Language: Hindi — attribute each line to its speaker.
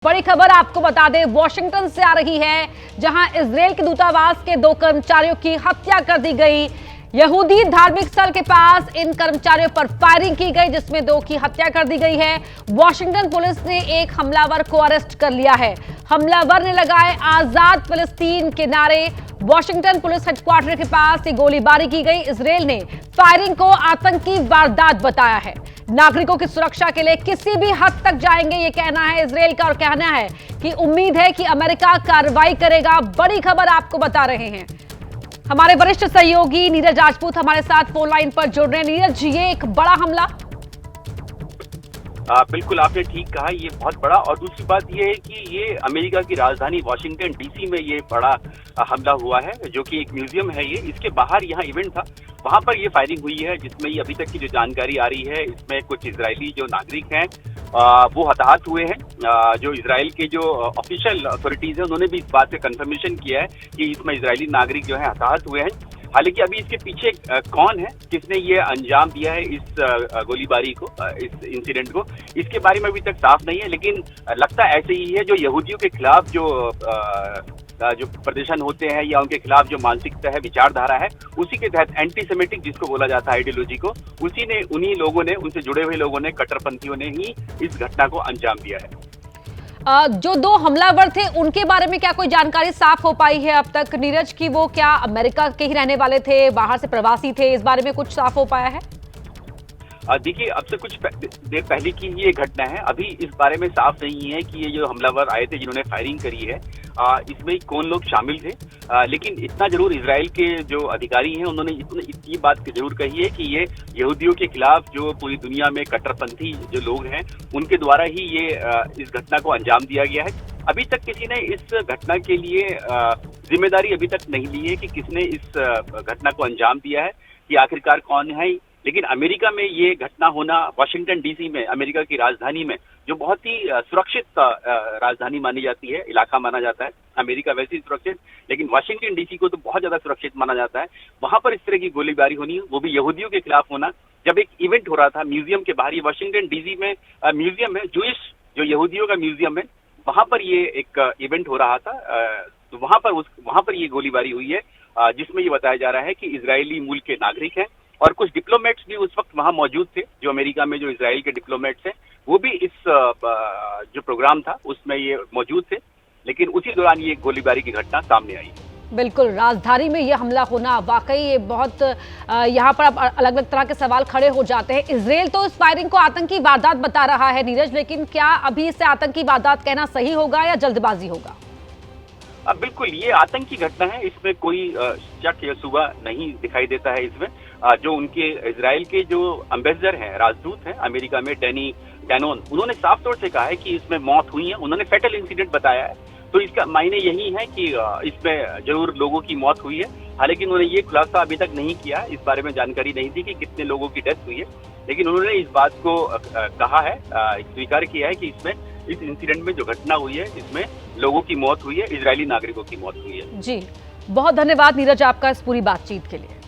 Speaker 1: बड़ी खबर आपको बता दें, वॉशिंगटन से आ रही है, जहां इजरायल के दूतावास के 2 कर्मचारियों की हत्या कर दी गई। यहूदी धार्मिक स्थल के पास इन कर्मचारियों पर फायरिंग की गई, जिसमें 2 की हत्या कर दी गई है। वॉशिंगटन पुलिस ने एक हमलावर को अरेस्ट कर लिया है। हमलावर ने लगाए आजाद फिलिस्तीन के नारे। वॉशिंगटन पुलिस हेडक्वार्टर के पास ये गोलीबारी की गई। इजरायल ने फायरिंग को आतंकी वारदात बताया है। नागरिकों की सुरक्षा के लिए किसी भी हद तक जाएंगे, ये कहना है इजरायल का, और कहना है कि उम्मीद है कि अमेरिका कार्रवाई करेगा। बड़ी खबर आपको बता रहे हैं, हमारे वरिष्ठ सहयोगी नीरज राजपूत हमारे साथ फोन लाइन पर जुड़ रहे हैं। नीरज, ये एक बड़ा हमला।
Speaker 2: बिल्कुल, आपने ठीक कहा, ये बहुत बड़ा। और दूसरी बात ये है कि ये अमेरिका की राजधानी वॉशिंगटन डीसी में ये बड़ा हमला हुआ है, जो कि एक म्यूजियम है। ये इसके बाहर यहाँ इवेंट था, वहां पर ये फायरिंग हुई है, जिसमें ये अभी तक की जो जानकारी आ रही है, इसमें कुछ इजरायली जो नागरिक हैं वो हताहत हुए हैं। जो इजराइल के जो ऑफिशियल अथॉरिटीज हैं, उन्होंने भी इस बात का कंफर्मेशन किया है कि इसमें इजरायली नागरिक जो है हताहत हुए हैं। हालांकि अभी इसके पीछे कौन है, किसने ये अंजाम दिया है इस गोलीबारी को, इस इंसिडेंट को, इसके बारे में अभी तक साफ नहीं है। लेकिन लगता ऐसे ही है, जो यहूदियों के खिलाफ जो प्रदर्शन होते हैं या उनके खिलाफ जो मानसिकता है, विचारधारा है, उसी के तहत एंटीसेमेटिक जिसको बोला जाता है, आइडियोलॉजी को, उन्हीं लोगों ने, उनसे जुड़े हुए लोगों ने, कट्टरपंथियों ने ही इस घटना को अंजाम दिया है।
Speaker 1: जो 2 हमलावर थे, उनके बारे में क्या कोई जानकारी साफ हो पाई है अब तक नीरज, की वो क्या अमेरिका के ही रहने वाले थे, बाहर से प्रवासी थे? इस बारे में कुछ साफ हो पाया है?
Speaker 2: देखिए, अब से कुछ देर पहले की ये घटना है। अभी इस बारे में साफ नहीं है कि ये जो हमलावर आए थे, जिन्होंने फायरिंग करी है, इसमें कौन लोग शामिल थे। लेकिन इतना जरूर इजराइल के जो अधिकारी हैं, उन्होंने इतनी बात जरूर कही है कि ये यहूदियों के खिलाफ जो पूरी दुनिया में कट्टरपंथी जो लोग हैं, उनके द्वारा ही ये इस घटना को अंजाम दिया गया है। अभी तक किसी ने इस घटना के लिए जिम्मेदारी अभी तक नहीं ली है कि किसने इस घटना को अंजाम दिया है, कि आखिरकार कौन है। लेकिन अमेरिका में ये घटना होना, वॉशिंगटन डीसी में, अमेरिका की राजधानी में, जो बहुत ही सुरक्षित राजधानी मानी जाती है, इलाका माना जाता है, अमेरिका वैसे ही सुरक्षित, लेकिन वॉशिंगटन डीसी को तो बहुत ज्यादा सुरक्षित माना जाता है। वहां पर इस तरह की गोलीबारी होनी, वो भी यहूदियों के खिलाफ होना, जब एक इवेंट हो रहा था म्यूजियम के बाहर। ये वॉशिंगटन डीसी में म्यूजियम है, जूइश, जो यहूदियों का म्यूजियम है, वहां पर ये एक इवेंट हो रहा था। तो वहां पर ये गोलीबारी हुई है, जिसमें ये बताया जा रहा है कि इजरायली मूल के नागरिक हैं, और कुछ डिप्लोमेट्स भी उस वक्त वहां मौजूद थे। जो अमेरिका में जो इजराइल के डिप्लोमेट्स हैं, वो भी इस जो प्रोग्राम था उसमें ये मौजूद थे। लेकिन उसी दौरान ये गोलीबारी की घटना सामने आई।
Speaker 1: बिल्कुल, राजधानी में यह हमला होना वाकई ये बहुत यहाँ पर अब अलग अलग तरह के सवाल खड़े हो जाते हैं। इजरायल तो इस फायरिंग को आतंकी वारदात बता रहा है नीरज, लेकिन क्या अभी इसे आतंकी वारदात कहना सही होगा या जल्दबाजी होगा?
Speaker 2: बिल्कुल, ये आतंकी घटना है, इसमें कोई शक या शुबा नहीं दिखाई देता है। इसमें जो उनके इजराइल के जो एम्बेसडर हैं, राजदूत हैं अमेरिका में, डैनी डैनोन, उन्होंने साफ तौर से कहा है कि इसमें मौत हुई है। उन्होंने फैटल इंसिडेंट बताया है, तो इसका मायने यही है कि इसमें जरूर लोगों की मौत हुई है। हालांकि उन्होंने ये खुलासा अभी तक नहीं किया, इस बारे में जानकारी नहीं थी कि कितने लोगों की डेथ हुई है। लेकिन उन्होंने इस बात को कहा है, स्वीकार किया है कि इसमें, इस इंसिडेंट में जो घटना हुई है, इसमें लोगों की मौत हुई है, इजरायली नागरिकों की मौत हुई है।
Speaker 1: जी, बहुत धन्यवाद नीरज आपका इस पूरी बातचीत के लिए।